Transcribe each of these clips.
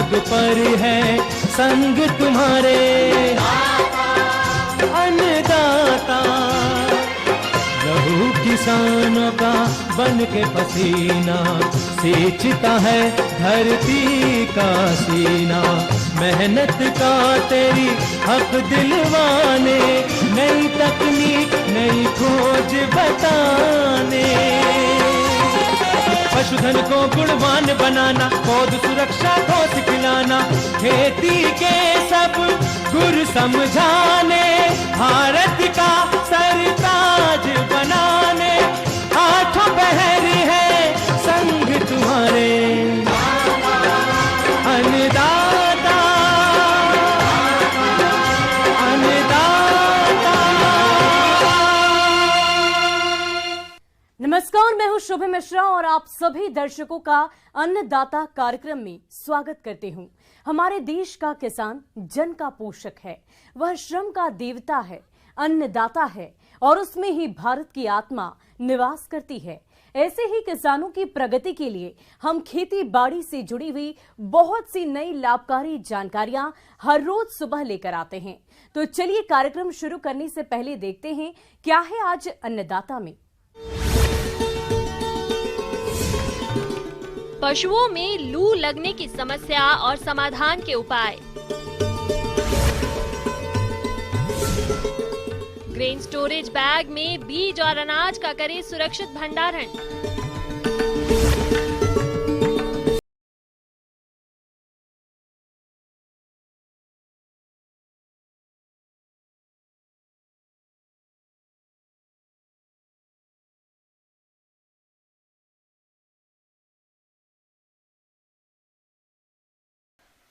जग पर है संग तुम्हारे। अन्नदाता लहू किसानों का बन के पसीना, सींचता है धरती का सीना। मेहनत का तेरी हक दिलवाने, नई तकनीक नई खोज बताने। पशुधन को गुणवान बनाना, पौध सुरक्षा को सिखलाना, खेती के सब गुर समझाने, भारत का सरताज बनाने। हाथों पहर है संग तुम्हारे। अन्नदाता नमस्कार, मैं हूं शुभ मिश्रा और आप सभी दर्शकों का अन्नदाता कार्यक्रम में स्वागत करती हूं। हमारे देश का किसान जन का पोषक है, वह श्रम का देवता है, अन्नदाता है और उसमें ही भारत की आत्मा निवास करती है। ऐसे ही किसानों की प्रगति के लिए हम खेती बाड़ी से जुड़ी हुई बहुत सी नई लाभकारी जानकारियां हर रोज सुबह लेकर आते हैं। तो चलिए कार्यक्रम शुरू करने से पहले देखते हैं क्या है आज अन्नदाता में। पशुओं में लू लगने की समस्या और समाधान के उपाय। ग्रेन स्टोरेज बैग में बीज और अनाज का करें सुरक्षित भंडारण।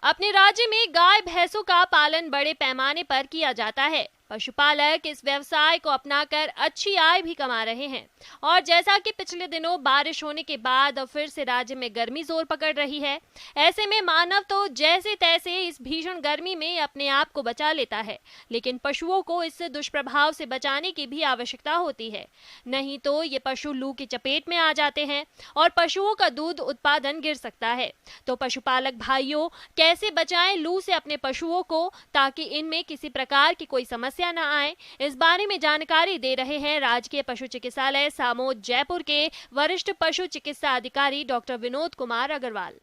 अपने राज्य में गाय भैंसों का पालन बड़े पैमाने पर किया जाता है। पशुपालक इस व्यवसाय को अपनाकर अच्छी आय भी कमा रहे हैं और जैसा कि पिछले दिनों बारिश होने के बाद अब फिर से राज्य में गर्मी जोर पकड़ रही है, ऐसे में मानव तो जैसे तैसे इस भीषण गर्मी में अपने आप को बचा लेता है, लेकिन पशुओं को इससे दुष्प्रभाव से बचाने की भी आवश्यकता होती है। नहीं तो ये पशु लू की चपेट में आ जाते हैं और पशुओं का दूध उत्पादन गिर सकता है। तो पशुपालक भाइयों, कैसे बचाएं लू से अपने पशुओं को ताकि इनमें किसी प्रकार की कोई समस्या न आए, इस बारे में जानकारी दे रहे हैं राजकीय पशु चिकित्सालय सामोद जयपुर के वरिष्ठ पशु चिकित्सा अधिकारी डॉक्टर विनोद कुमार अग्रवाल।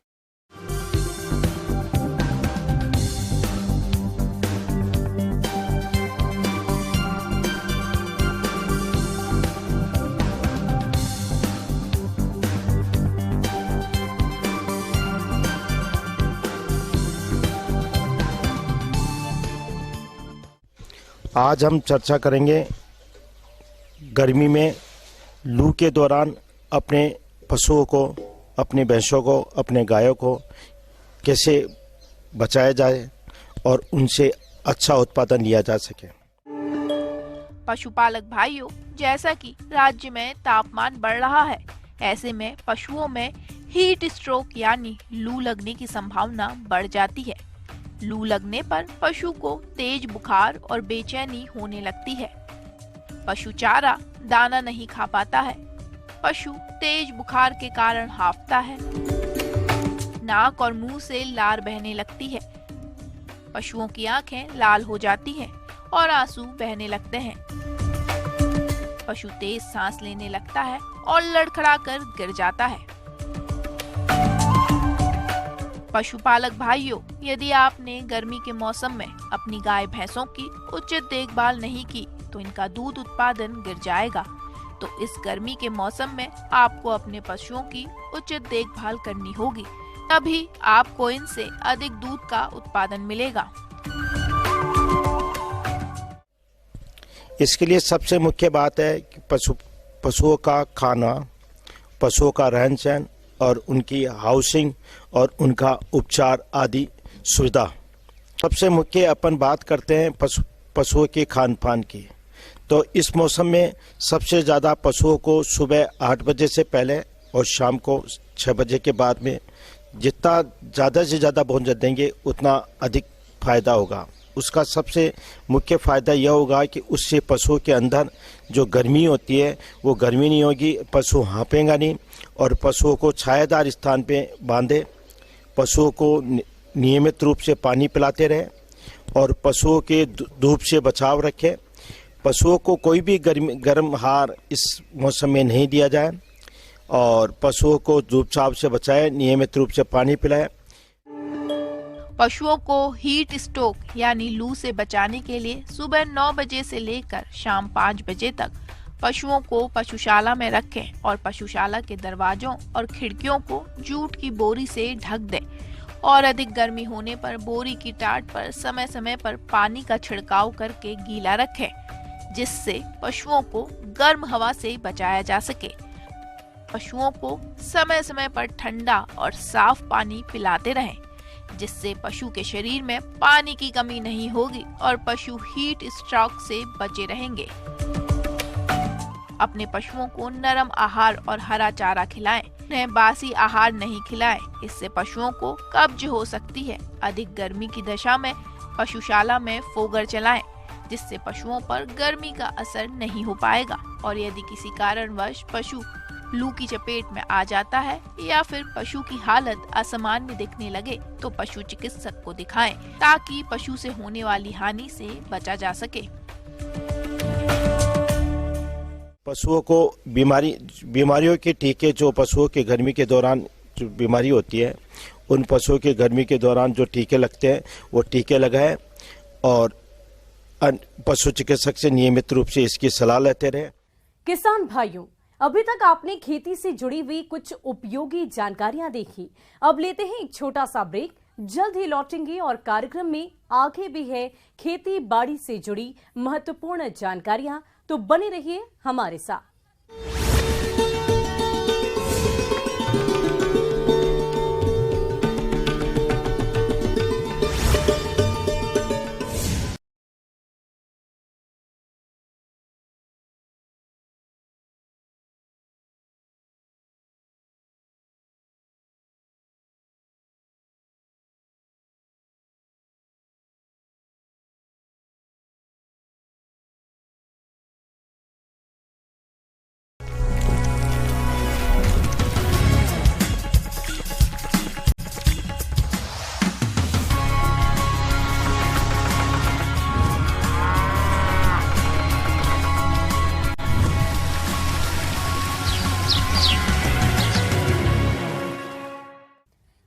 आज हम चर्चा करेंगे गर्मी में लू के दौरान अपने पशुओं को, अपने भैंसों को, अपने गायों को कैसे बचाया जाए और उनसे अच्छा उत्पादन लिया जा सके। पशुपालक भाइयों, जैसा कि राज्य में तापमान बढ़ रहा है, ऐसे में पशुओं में हीट स्ट्रोक यानी लू लगने की संभावना बढ़ जाती है। लू लगने पर पशु को तेज बुखार और बेचैनी होने लगती है। पशु चारा दाना नहीं खा पाता है। पशु तेज बुखार के कारण हांफता है। नाक और मुंह से लार बहने लगती है। पशुओं की आंखें लाल हो जाती हैं और आंसू बहने लगते हैं। पशु तेज सांस लेने लगता है और लड़खड़ाकर गिर जाता है। पशुपालक भाइयों, यदि आपने गर्मी के मौसम में अपनी गाय भैंसों की उचित देखभाल नहीं की तो इनका दूध उत्पादन गिर जाएगा। तो इस गर्मी के मौसम में आपको अपने पशुओं की उचित देखभाल करनी होगी, तभी आपको इनसे अधिक दूध का उत्पादन मिलेगा। इसके लिए सबसे मुख्य बात है कि पशुओं का खाना, पशुओं का रहन सहन और उनकी हाउसिंग और उनका उपचार आदि सुविधा। सबसे मुख्य अपन बात करते हैं पशुओं के खान पान की। तो इस मौसम में सबसे ज़्यादा पशुओं को सुबह 8 बजे से पहले और शाम को 6 बजे के बाद में जितना ज़्यादा से ज़्यादा भोजन देंगे उतना अधिक फायदा होगा। उसका सबसे मुख्य फ़ायदा यह होगा कि उससे पशुओं के अंदर जो गर्मी होती है वो गर्मी नहीं होगी, पशु हाँपेगा नहीं और पशुओं को छायादार स्थान पे बांधे, पशुओं को नियमित रूप से पानी पिलाते रहें और पशुओं के धूप से बचाव रखें। पशुओं को कोई भी गर्म आहार इस मौसम में नहीं दिया जाए और पशुओं को धूप छाव से बचाएं, नियमित रूप से पानी पिलाएं। पशुओं को हीट स्ट्रोक यानी लू से बचाने के लिए सुबह 9 बजे से लेकर शाम 5 बजे तक पशुओं को पशुशाला में रखें और पशुशाला के दरवाजों और खिड़कियों को जूट की बोरी से ढक दें और अधिक गर्मी होने पर बोरी की टाट पर समय समय पर पानी का छिड़काव करके गीला रखें, जिससे पशुओं को गर्म हवा से बचाया जा सके। पशुओं को समय समय पर ठंडा और साफ पानी पिलाते रहें, जिससे पशु के शरीर में पानी की कमी नहीं होगी और पशु हीट स्ट्रोक से बचे रहेंगे। अपने पशुओं को नरम आहार और हरा चारा खिलाएं, उन्हें बासी आहार नहीं खिलाएं, इससे पशुओं को कब्ज हो सकती है। अधिक गर्मी की दशा में पशुशाला में फोगर चलाएं, जिससे पशुओं पर गर्मी का असर नहीं हो पाएगा और यदि किसी कारणवश पशु लू की चपेट में आ जाता है या फिर पशु की हालत असामान्य दिखने लगे तो पशु चिकित्सक को दिखाएं, ताकि पशु से होने वाली हानि से बचा जा सके। पशुओं को बीमारियों के टीके, जो पशुओं के गर्मी के दौरान जो बीमारी होती है, उन पशुओं के गर्मी के दौरान जो टीके लगते हैं वो टीके लगाएं और पशु चिकित्सक से नियमित रूप से इसकी सलाह लेते रहें। किसान भाइयों, अभी तक आपने खेती से जुड़ी हुई कुछ उपयोगी जानकारियां देखी। अब लेते हैं एक छोटा सा ब्रेक, जल्द ही लौटेंगे और कार्यक्रम में आगे भी है खेती बाड़ी से जुड़ी महत्वपूर्ण जानकारियां, तो बने रहिए हमारे साथ।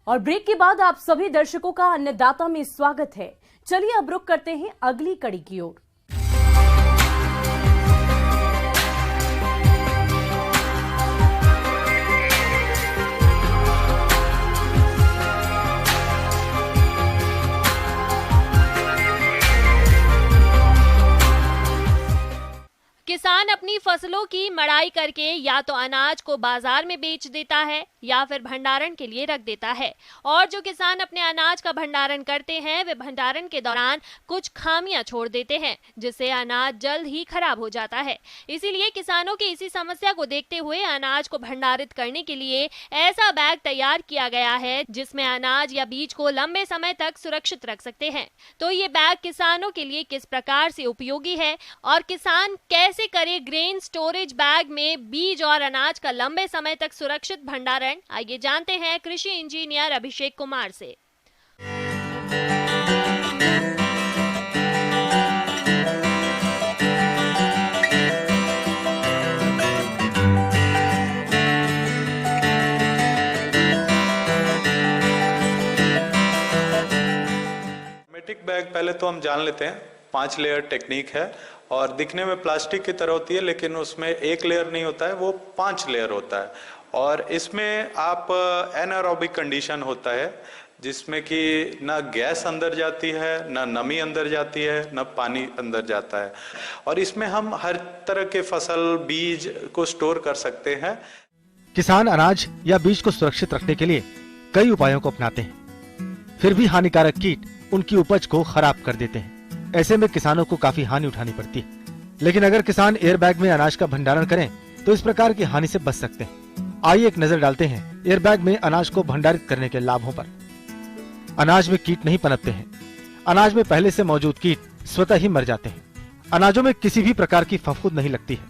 और ब्रेक के बाद आप सभी दर्शकों का अन्नदाता में स्वागत है। चलिए अब रुक करते हैं अगली कड़ी की ओर। किसान अपनी फसलों की मड़ाई करके या तो अनाज को बाजार में बेच देता है या फिर भंडारण के लिए रख देता है। और जो किसान अपने अनाज का भंडारण करते हैं वे भंडारण के दौरान कुछ खामियां छोड़ देते हैं, जिससे अनाज जल्द ही खराब हो जाता है। इसीलिए किसानों की इसी समस्या को देखते हुए अनाज को भंडारित करने के लिए ऐसा बैग तैयार किया गया है जिसमें अनाज या बीज को लंबे समय तक सुरक्षित रख सकते हैं। तो ये बैग किसानों के लिए किस प्रकार से उपयोगी है और किसान कैसे करे ग्रेन स्टोरेज बैग में बीज और अनाज का लंबे समय तक सुरक्षित भंडारण, आइए जानते हैं कृषि इंजीनियर अभिषेक कुमार से। हेर्मेटिक बैग पहले तो हम जान लेते हैं 5 लेयर टेक्निक है और दिखने में प्लास्टिक की तरह होती है, लेकिन उसमें 1 लेयर नहीं होता है, वो 5 लेयर होता है। और इसमें आप एनारोबिक कंडीशन होता है जिसमें कि ना गैस अंदर जाती है, ना नमी अंदर जाती है, ना पानी अंदर जाता है। और इसमें हम हर तरह के फसल बीज को स्टोर कर सकते हैं। किसान अनाज या बीज को सुरक्षित रखने के लिए कई उपायों को अपनाते हैं, फिर भी हानिकारक कीट उनकी उपज को खराब कर देते हैं। ऐसे में किसानों को काफी हानि उठानी पड़ती है। लेकिन अगर किसान एयरबैग में अनाज का भंडारण करें तो इस प्रकार की हानि से बच सकते हैं। आइए एक नजर डालते हैं एयरबैग में अनाज को भंडारित करने के लाभों पर। अनाज में कीट नहीं पनपते हैं। अनाज में पहले से मौजूद कीट स्वतः ही मर जाते हैं। अनाजों में किसी भी प्रकार की फफूंद नहीं लगती है।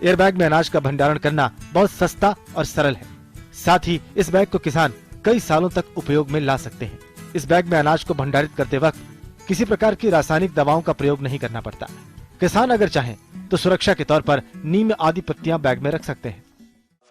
एयरबैग में अनाज का भंडारण करना बहुत सस्ता और सरल है। साथ ही इस बैग को किसान कई सालों तक उपयोग में ला सकते हैं। इस बैग में अनाज को भंडारित करते वक्त किसी प्रकार की रासायनिक दवाओं का प्रयोग नहीं करना पड़ता। किसान अगर चाहें तो सुरक्षा के तौर पर नीम आदि पत्तियां बैग में रख सकते हैं।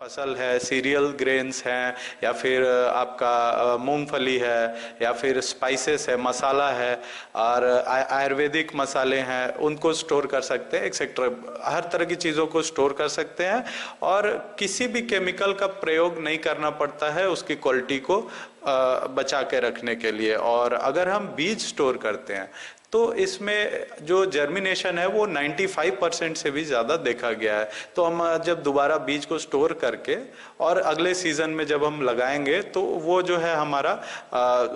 फसल है, सीरियल ग्रेन्स हैं, या फिर आपका मूंगफली है, या फिर स्पाइसेस है, मसाला है, और आयुर्वेदिक मसाले हैं, उनको स्टोर कर सकते हैं, एक्सेट्रा हर तरह की चीज़ों को स्टोर कर सकते हैं। और किसी भी केमिकल का प्रयोग नहीं करना पड़ता है उसकी क्वालिटी को बचा के रखने के लिए। और अगर हम बीज स्टोर करते हैं तो इसमें जो जर्मिनेशन है वो 95% से भी ज़्यादा देखा गया है। तो हम जब दोबारा बीज को स्टोर करके और अगले सीजन में जब हम लगाएंगे तो वो जो है हमारा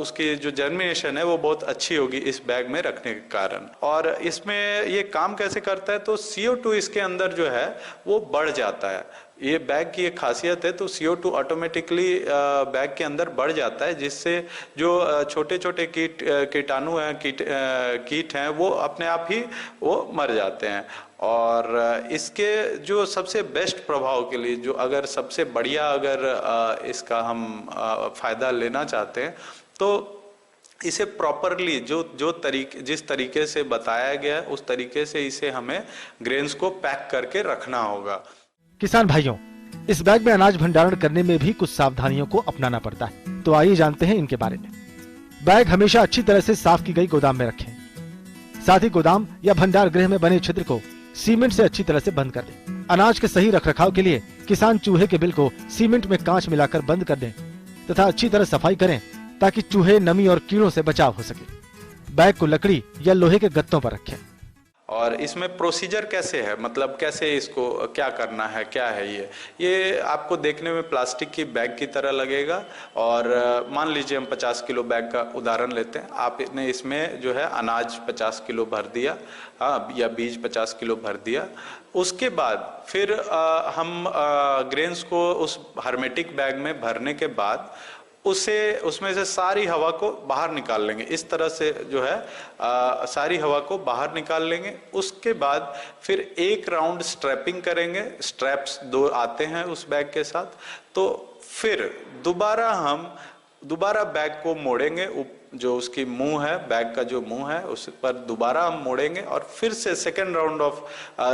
उसकी जो जर्मिनेशन है वो बहुत अच्छी होगी इस बैग में रखने के कारण। और इसमें ये काम कैसे करता है, तो CO2 इसके अंदर जो है वो बढ़ जाता है। ये बैग की एक खासियत है। तो CO2 ऑटोमेटिकली बैग के अंदर बढ़ जाता है, जिससे जो छोटे छोटे कीटाणु हैं, कीट हैं, वो अपने आप ही वो मर जाते हैं। और इसके जो सबसे बेस्ट प्रभाव के लिए, जो अगर सबसे बढ़िया अगर इसका हम फायदा लेना चाहते हैं तो इसे प्रॉपरली जिस तरीके से बताया गया है उस तरीके से इसे हमें ग्रेन्स को पैक करके रखना होगा। किसान भाइयों, इस बैग में अनाज भंडारण करने में भी कुछ सावधानियों को अपनाना पड़ता है। तो आइए जानते हैं इनके बारे में। बैग हमेशा अच्छी तरह से साफ की गई गोदाम में रखें। साथ ही गोदाम या भंडार गृह में बने छिद्र को सीमेंट से अच्छी तरह से बंद कर दें। अनाज के सही रखरखाव के लिए किसान चूहे के बिल को सीमेंट में कांच मिलाकर बंद कर दें तथा अच्छी तरह सफाई करें ताकि चूहे, नमी और कीड़ों से बचाव हो सके। बैग को लकड़ी या लोहे के गत्तों पर रखें। और इसमें प्रोसीजर कैसे है, मतलब कैसे इसको क्या करना है, क्या है ये आपको देखने में प्लास्टिक की बैग की तरह लगेगा। और मान लीजिए हम 50 किलो बैग का उदाहरण लेते हैं। आपने इसमें जो है अनाज 50 किलो भर दिया, या बीज 50 किलो भर दिया। उसके बाद फिर हम ग्रेन्स को उस हर्मेटिक बैग में भरने के बाद उसमें से सारी हवा को बाहर निकाल लेंगे। इस तरह से जो है सारी हवा को बाहर निकाल लेंगे। उसके बाद फिर एक राउंड स्ट्रैपिंग करेंगे। स्ट्रैप्स 2 आते हैं उस बैग के साथ। तो फिर दोबारा बैग को मोड़ेंगे। जो उसकी मुंह है, बैग का जो मुंह है उस पर दोबारा हम मोड़ेंगे और फिर से सेकेंड राउंड ऑफ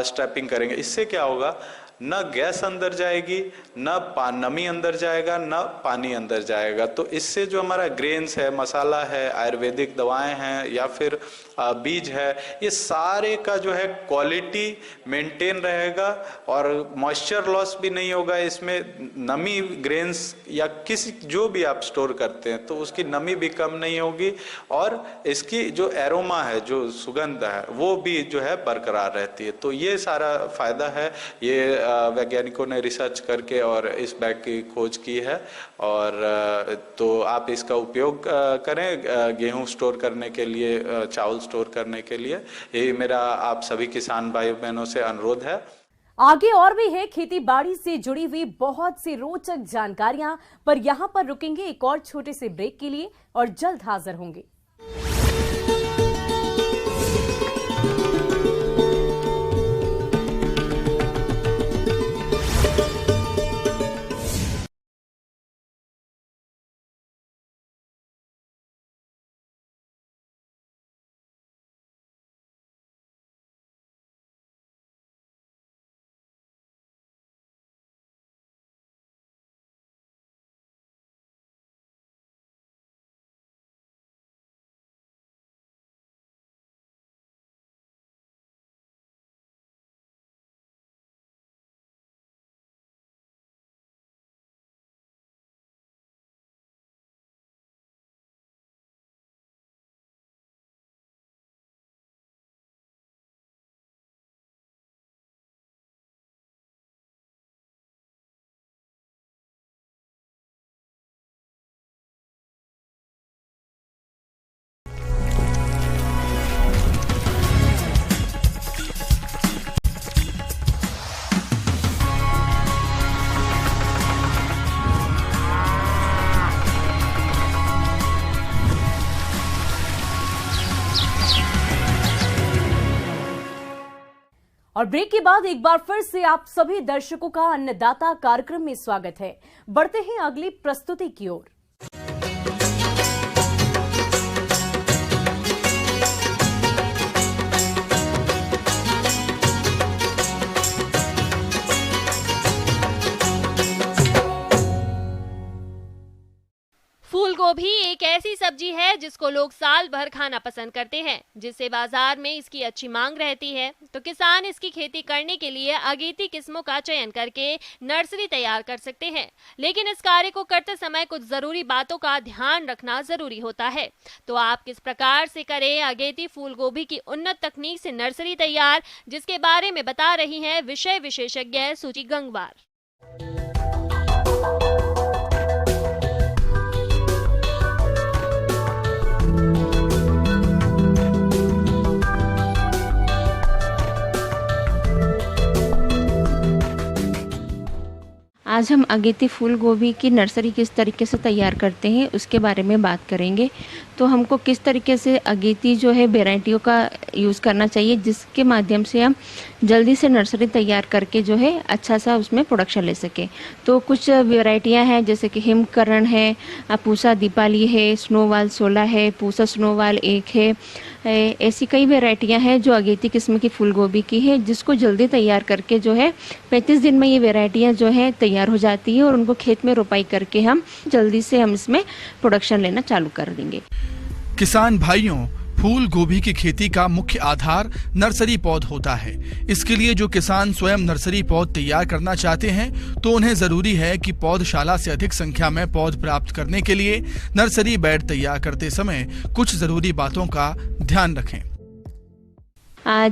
स्ट्रैपिंग करेंगे। इससे क्या होगा, न गैस अंदर जाएगी, न नमी अंदर जाएगा, न पानी अंदर जाएगा। तो इससे जो हमारा ग्रेन्स है, मसाला है, आयुर्वेदिक दवाएं हैं, या फिर बीज है, ये सारे का जो है क्वालिटी मेंटेन रहेगा और मॉइस्चर लॉस भी नहीं होगा। इसमें नमी ग्रेन्स या किसी जो भी आप स्टोर करते हैं तो उसकी नमी भी कम नहीं होगी और इसकी जो एरोमा है, जो सुगंध है, वो भी जो है बरकरार रहती है। तो ये सारा फायदा है। ये वैज्ञानिकों ने रिसर्च करके और इस बैग की खोज की है। और तो आप इसका उपयोग करें गेहूं स्टोर करने के लिए, चावल स्टोर करने के लिए। यही मेरा आप सभी किसान भाई बहनों से अनुरोध है। आगे और भी है खेती बाड़ी से जुड़ी हुई बहुत सी रोचक जानकारियां, पर यहां पर रुकेंगे एक और छोटे से ब्रेक के लिए और जल्द हाजिर होंगे। और ब्रेक के बाद एक बार फिर से आप सभी दर्शकों का अन्नदाता कार्यक्रम में स्वागत है। बढ़ते हैं अगली प्रस्तुति की ओर। सब्जी है जिसको लोग साल भर खाना पसंद करते हैं, जिससे बाजार में इसकी अच्छी मांग रहती है। तो किसान इसकी खेती करने के लिए अगेती किस्मों का चयन करके नर्सरी तैयार कर सकते हैं, लेकिन इस कार्य को करते समय कुछ जरूरी बातों का ध्यान रखना जरूरी होता है। तो आप किस प्रकार से करें अगेती फूल गोभी की उन्नत तकनीक से नर्सरी तैयार, जिसके बारे में बता रही हैं विषय विशेषज्ञ सूची गंगवार। आज हम अगेती फूल गोभी की नर्सरी किस तरीके से तैयार करते हैं उसके बारे में बात करेंगे। तो हमको किस तरीके से अगेती जो है वैरायटियों का यूज़ करना चाहिए, जिसके माध्यम से हम जल्दी से नर्सरी तैयार करके जो है अच्छा सा उसमें प्रोडक्शन ले सकें। तो कुछ वैरायटियां हैं जैसे कि हिमकरण है, पूसा दीपाली है, स्नोवाल 16 है, पूसा स्नोवाल 1 है। ऐसी कई वैरायटियां हैं जो अगेती किस्म की फूल गोभी की है, जिसको जल्दी तैयार करके जो है 35 दिन में ये वैरायटियां जो है तैयार हो जाती है और उनको खेत में रोपाई करके हम जल्दी से हम इसमें प्रोडक्शन लेना चालू कर देंगे। किसान भाइयों, फूल गोभी की खेती का मुख्य आधार नर्सरी पौध होता है। इसके लिए जो किसान स्वयं नर्सरी पौध तैयार करना चाहते हैं तो उन्हें जरूरी है कि पौधशाला से अधिक संख्या में पौध प्राप्त करने के लिए नर्सरी बेड तैयार करते समय कुछ जरूरी बातों का ध्यान रखें।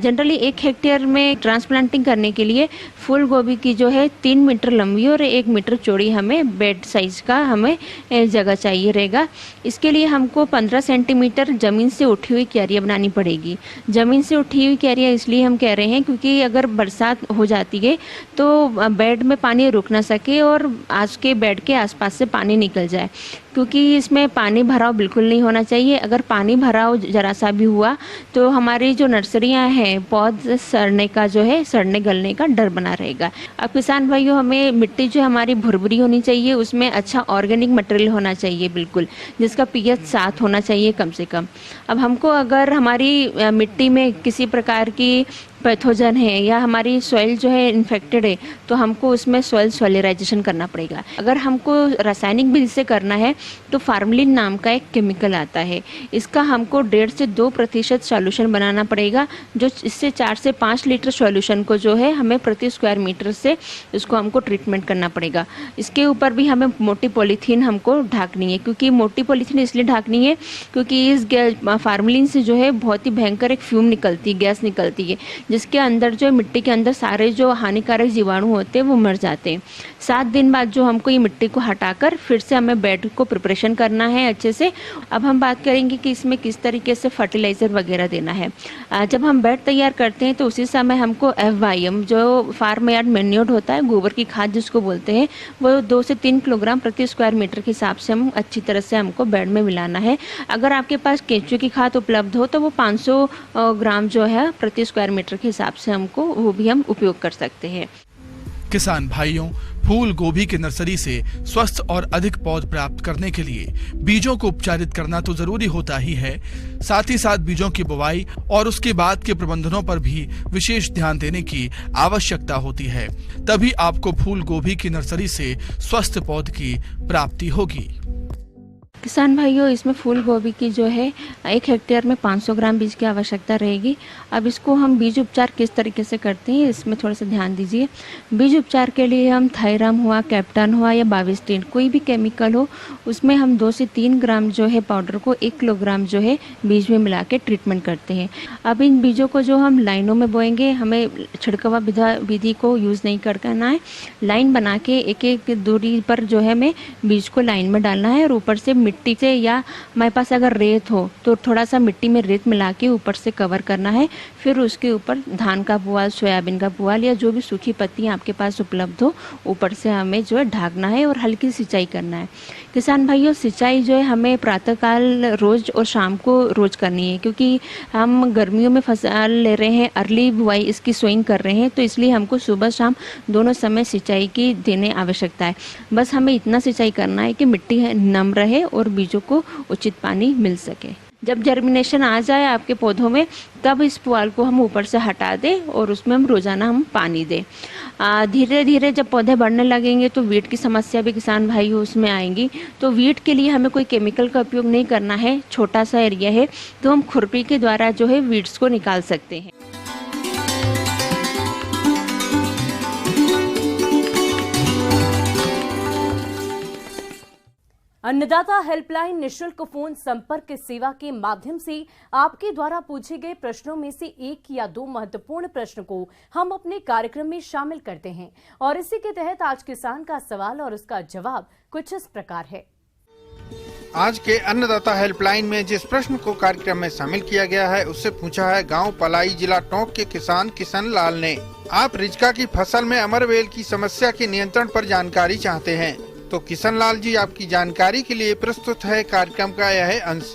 जनरली 1 हेक्टेयर में ट्रांसप्लांटिंग करने के लिए फूल गोभी की जो है 3 मीटर लंबी और 1 मीटर चौड़ी हमें बेड साइज का हमें जगह चाहिए रहेगा। इसके लिए हमको 15 सेंटीमीटर ज़मीन से उठी हुई क्यारियाँ बनानी पड़ेगी। ज़मीन से उठी हुई क्यारियाँ इसलिए हम कह रहे हैं क्योंकि अगर बरसात हो जाती है तो बेड में पानी रुक ना सके और आज के बेड के आसपास से पानी निकल जाए, क्योंकि इसमें पानी भराव बिल्कुल नहीं होना चाहिए। अगर पानी भराव जरा सा भी हुआ तो हमारी जो नर्सरियां हैं पौध सड़ने का जो है सड़ने गलने का डर बना रहेगा। अब किसान भाइयों, हमें मिट्टी जो हमारी भुरभुरी होनी चाहिए, उसमें अच्छा ऑर्गेनिक मटेरियल होना चाहिए बिल्कुल, जिसका पीएच 7 होना चाहिए कम से कम। अब हमको अगर हमारी मिट्टी में किसी प्रकार की पैथोजन है या हमारी सॉइल जो है इन्फेक्टेड है तो हमको उसमें सॉइल सॉलिराइजेशन करना पड़ेगा। अगर हमको रासायनिक विधि से करना है तो फार्मलिन नाम का एक केमिकल आता है, इसका हमको 1.5 से 2% सॉल्यूशन बनाना पड़ेगा, जो इससे 4 से 5 लीटर सॉल्यूशन को जो है हमें प्रति स्क्वायर मीटर से इसको हमको ट्रीटमेंट करना पड़ेगा। इसके ऊपर भी हमें मोटी पॉलीथीन हमको ढाकनी है, क्योंकि मोटी पॉलीथीन इसलिए ढाकनी है क्योंकि इस फार्मलिन से जो है बहुत ही भयंकर एक फ्यूम निकलती है, गैस निकलती है, जिसके अंदर जो मिट्टी के अंदर सारे जो हानिकारक जीवाणु होते हैं वो मर जाते हैं। 7 दिन बाद जो हमको ये मिट्टी को हटाकर फिर से हमें बेड को प्रिपरेशन करना है अच्छे से। अब हम बात करेंगे कि इसमें किस तरीके से फर्टिलाइजर वगैरह देना है। जब हम बेड तैयार करते हैं तो उसी समय हमको FYM जो फार्म यार्ड मैन्योर होता है, गोबर की खाद जिसको बोलते हैं, वो 2 से 3 किलोग्राम प्रति स्क्वायर मीटर के हिसाब से हम अच्छी तरह से हमको बेड में मिलाना है। अगर आपके पास केंचुए की खाद उपलब्ध हो तो वो 500 ग्राम जो है प्रति स्क्वायर मीटर के हिसाब से हमको वो भी हम उपयोग कर सकते हैं। किसान भाइयों, फूल गोभी की नर्सरी से स्वस्थ और अधिक पौध प्राप्त करने के लिए बीजों को उपचारित करना तो जरूरी होता ही है, साथ ही साथ बीजों की बुवाई और उसके बाद के प्रबंधनों पर भी विशेष ध्यान देने की आवश्यकता होती है। तभी आपको फूल गोभी की नर्सरी से स्वस्थ पौध की प्राप्ति होगी। किसान भाइयों, इसमें फूल गोभी की जो है 1 हेक्टेयर में 500 ग्राम बीज की आवश्यकता रहेगी। अब इसको हम बीज उपचार किस तरीके से करते हैं इसमें थोड़ा सा ध्यान दीजिए। बीज उपचार के लिए हम थायराम हुआ, कैप्टन हुआ या बाविस्टीन कोई भी केमिकल हो, उसमें हम 2 से 3 ग्राम जो है पाउडर को 1 किलोग्राम जो है बीज में मिला के ट्रीटमेंट करते हैं। अब इन बीजों को जो हम लाइनों में बोएंगे, हमें छिड़कवा विधि को यूज़ नहीं करना है। लाइन बना के एक दूरी पर जो है हमें बीज को लाइन में डालना है और ऊपर से मिट्टी से या हमारे पास अगर रेत हो तो थोड़ा सा मिट्टी में रेत मिला के ऊपर से कवर करना है। फिर उसके ऊपर धान का पुआल, सोयाबीन का पुआल या जो भी सूखी पत्तियां आपके पास उपलब्ध हो ऊपर से हमें जो है ढकना है और हल्की सिंचाई करना है। किसान भाइयों, सिंचाई जो है हमें प्रातःकाल रोज और शाम को रोज करनी है, क्योंकि हम गर्मियों में फसल ले रहे हैं, अर्ली बुआई इसकी सोइंग कर रहे हैं, तो इसलिए हमको सुबह शाम दोनों समय सिंचाई की देने आवश्यकता है। बस हमें इतना सिंचाई करना है कि मिट्टी नम रहे और बीजों को उचित पानी मिल सके। जब जर्मिनेशन आ जाए आपके पौधों में, तब इस पुआल को हम ऊपर से हटा दें और उसमें हम रोजाना पानी दें। धीरे धीरे जब पौधे बढ़ने लगेंगे तो वीट की समस्या भी किसान भाई उसमें आएंगी। तो वीट के लिए हमें कोई केमिकल का उपयोग नहीं करना है। छोटा सा एरिया है तो हम खुरपी के द्वारा जो है वीड्स को निकाल सकते हैं। अन्नदाता हेल्पलाइन निशुल्क फोन संपर्क सेवा के माध्यम से आपके द्वारा पूछे गए प्रश्नों में से एक या दो महत्वपूर्ण प्रश्न को हम अपने कार्यक्रम में शामिल करते हैं और इसी के तहत आज किसान का सवाल और उसका जवाब कुछ इस प्रकार है। आज के अन्नदाता हेल्पलाइन में जिस प्रश्न को कार्यक्रम में शामिल किया गया है उससे पूछा है गांव पलाई जिला टोंक के किसान किशन लाल ने। आप रिजका की फसल में अमरवेल की समस्या के नियंत्रण पर जानकारी चाहते हैं तो किशन लाल जी आपकी जानकारी के लिए प्रस्तुत है कार्यक्रम का यह अंश।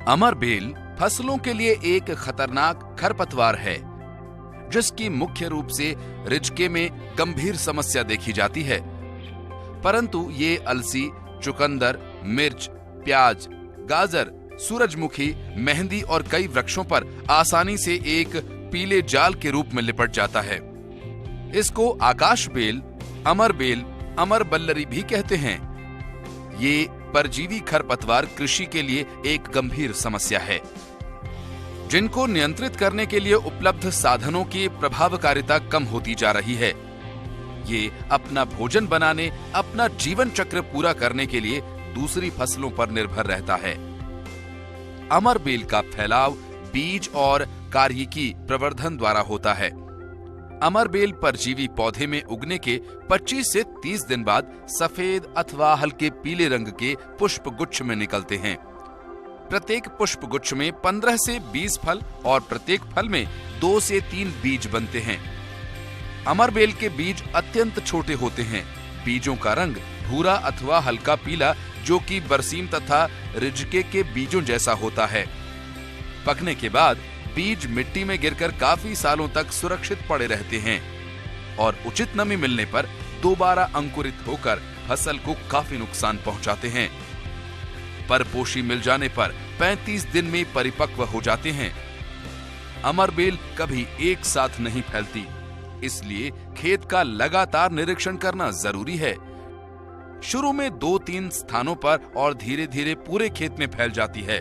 अमरबेल फसलों के लिए एक खतरनाक खरपतवार है जिसकी मुख्य रूप से रिजके में गंभीर समस्या देखी जाती है। परंतु ये अलसी, चुकंदर, मिर्च, प्याज, गाजर, सूरजमुखी, मेहंदी और कई वृक्षों पर आसानी से एक पीले जाल के रूप में लिपट जाता है। इसको आकाश बेल, अमर बेल, अमर बल्लरी भी कहते हैं। ये परजीवी खरपतवार कृषि के लिए एक गंभीर समस्या है जिनको नियंत्रित करने के लिए उपलब्ध साधनों की प्रभावकारिता कम होती जा रही है। ये अपना भोजन बनाने, अपना जीवन चक्र पूरा करने के लिए दूसरी फसलों पर निर्भर रहता है। अमरबेल का फैलाव बीज और कार्यिकी प्रवर्धन द्वारा होता है। अमरबेल परजीवी पौधे में उगने के 25 से 30 दिन बाद सफेद अथवा हल्के पीले रंग के पुष्प गुच्छ में निकलते हैं। प्रत्येक पुष्प गुच्छ में 15 से 20 फल और प्रत्येक फल में 2 से 3 बीज बनते हैं। अमरबेल के बीज अत्यंत छोटे होते हैं। बीजों का रंग भूरा अथवा हल्का पीला जो कि बरसीम तथा रिजके के बीजों जैसा होता है। पकने के बाद बीज मिट्टी में गिरकर काफी सालों तक सुरक्षित पड़े रहते हैं और उचित नमी मिलने पर दोबारा अंकुरित होकर फसल को काफी नुकसान पहुंचाते हैं। परपोषी मिल जाने पर 35 दिन में परिपक्व हो जाते हैं। अमरबेल कभी एक साथ नहीं फैलती, इसलिए खेत का लगातार निरीक्षण करना जरूरी है। शुरू में 2-3 स्थानों पर और धीरे धीरे पूरे खेत में फैल जाती है।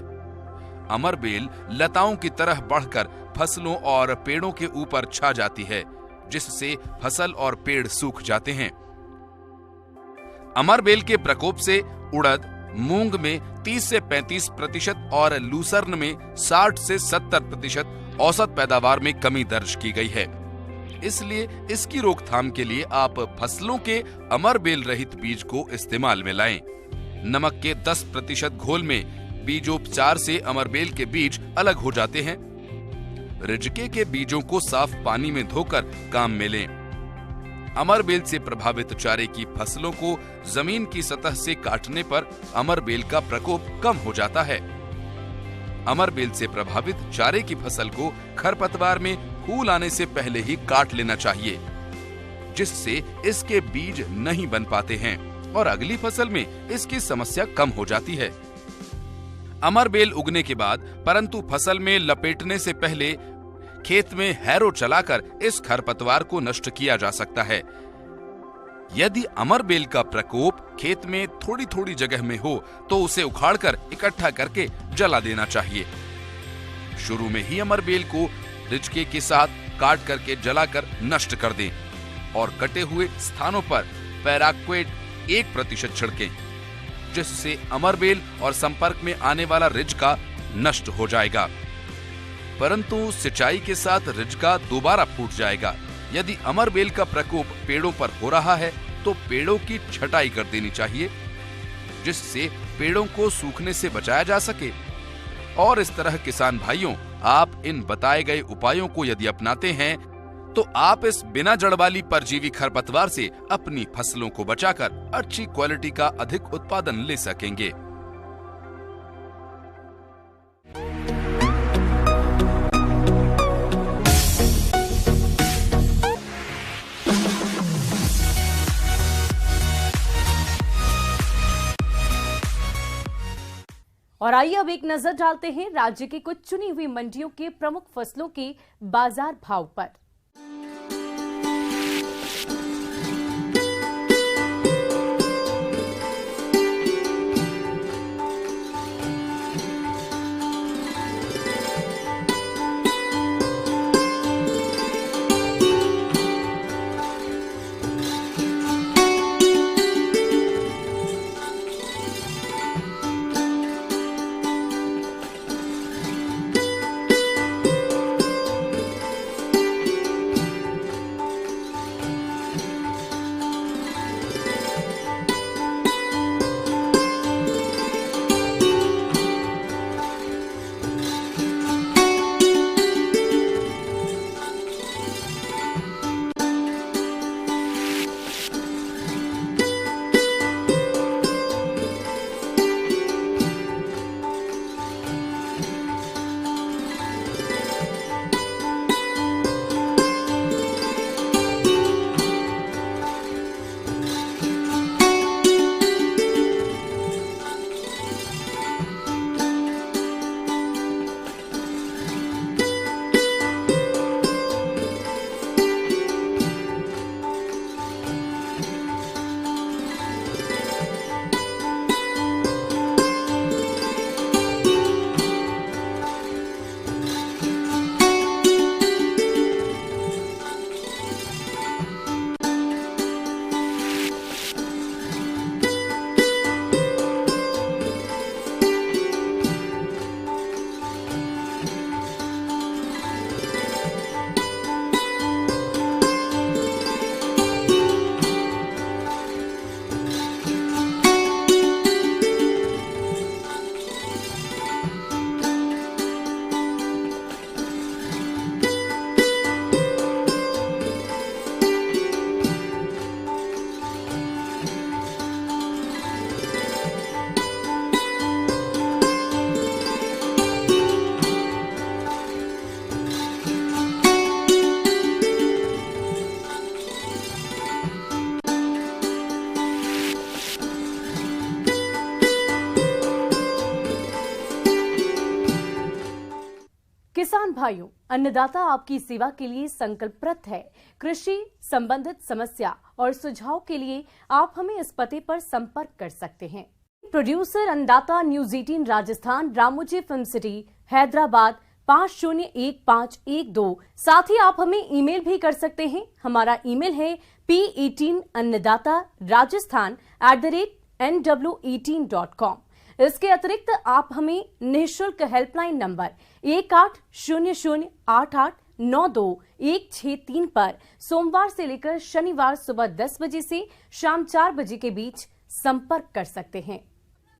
अमरबेल लताओं की तरह बढ़कर फसलों और पेड़ों के ऊपर छा जाती है, जिससे फसल और पेड़ सूख जाते हैं। अमरबेल के प्रकोप से उड़द, मूंग में 30 से 35% और लूसर्न में 60 से 70% औसत पैदावार में कमी दर्ज की गई है। इसलिए इसकी रोकथाम के लिए आप फसलों के अमरबेल रहित बीज को इस्तेमाल में लाएं। नमक के 10% घोल में बीजोपचार से अमरबेल के बीज अलग हो जाते हैं। रिजके के बीजों को साफ पानी में धोकर काम में लें। अमरबेल से प्रभावित चारे की फसलों को जमीन की सतह से काटने पर अमरबेल का प्रकोप कम हो जाता है। अमरबेल से प्रभावित चारे की फसल को खरपतवार में फूल आने से पहले ही काट लेना चाहिए, जिससे इसके बीज नहीं बन पाते हैं और अगली फसल में इसकी समस्या कम हो जाती है। अमरबेल उगने के बाद परंतु फसल में लपेटने से पहले खेत में हैरो चलाकर इस खरपतवार को नष्ट किया जा सकता है। यदि अमरबेल का प्रकोप खेत में थोड़ी थोड़ी जगह में हो तो उसे उखाड़कर इकट्ठा करके जला देना चाहिए। शुरू में ही अमरबेल को रिजके के साथ काट करके जलाकर नष्ट कर दें और कटे हुए स्थानों पर पैराक्वेट 1% छिड़कें, जिससे अमरबेल और संपर्क में आने वाला रिजका नष्ट हो जाएगा। परंतु सिंचाई के साथ रिजका दोबारा फूट जाएगा। यदि अमरबेल का प्रकोप पेड़ों पर हो रहा है तो पेड़ों की छटाई कर देनी चाहिए, जिससे पेड़ों को सूखने से बचाया जा सके। और इस तरह किसान भाइयों, आप इन बताए गए उपायों को यदि अपनाते हैं तो आप इस बिना जड़ वाली परजीवी खरपतवार से अपनी फसलों को बचाकर अच्छी क्वालिटी का अधिक उत्पादन ले सकेंगे। और आइए अब एक नजर डालते हैं राज्य की कुछ चुनी हुई मंडियों के प्रमुख फसलों के बाजार भाव पर। किसान भाइयों, अन्नदाता आपकी सेवा के लिए संकल्परत है। कृषि संबंधित समस्या और सुझाव के लिए आप हमें इस पते पर संपर्क कर सकते हैं। प्रोड्यूसर अन्नदाता news 18 Rajasthan, Ramoji film city, Hyderabad 501512। साथ ही आप हमें ईमेल भी कर सकते हैं। हमारा ईमेल है p18annadaata@nw18.com। इसके अतिरिक्त आप हमें निःशुल्क हेल्पलाइन नंबर 180088921663 पर सोमवार से लेकर शनिवार सुबह 10 बजे से शाम 4 बजे के बीच संपर्क कर सकते हैं।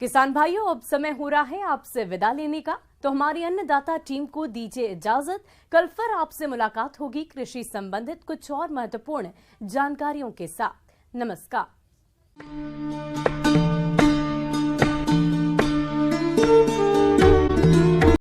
किसान भाइयों, अब समय हो रहा है आपसे विदा लेने का, तो हमारी अन्नदाता टीम को दीजिए इजाजत। कल फिर आपसे मुलाकात होगी कृषि संबंधित कुछ और महत्वपूर्ण जानकारियों के साथ। नमस्कार।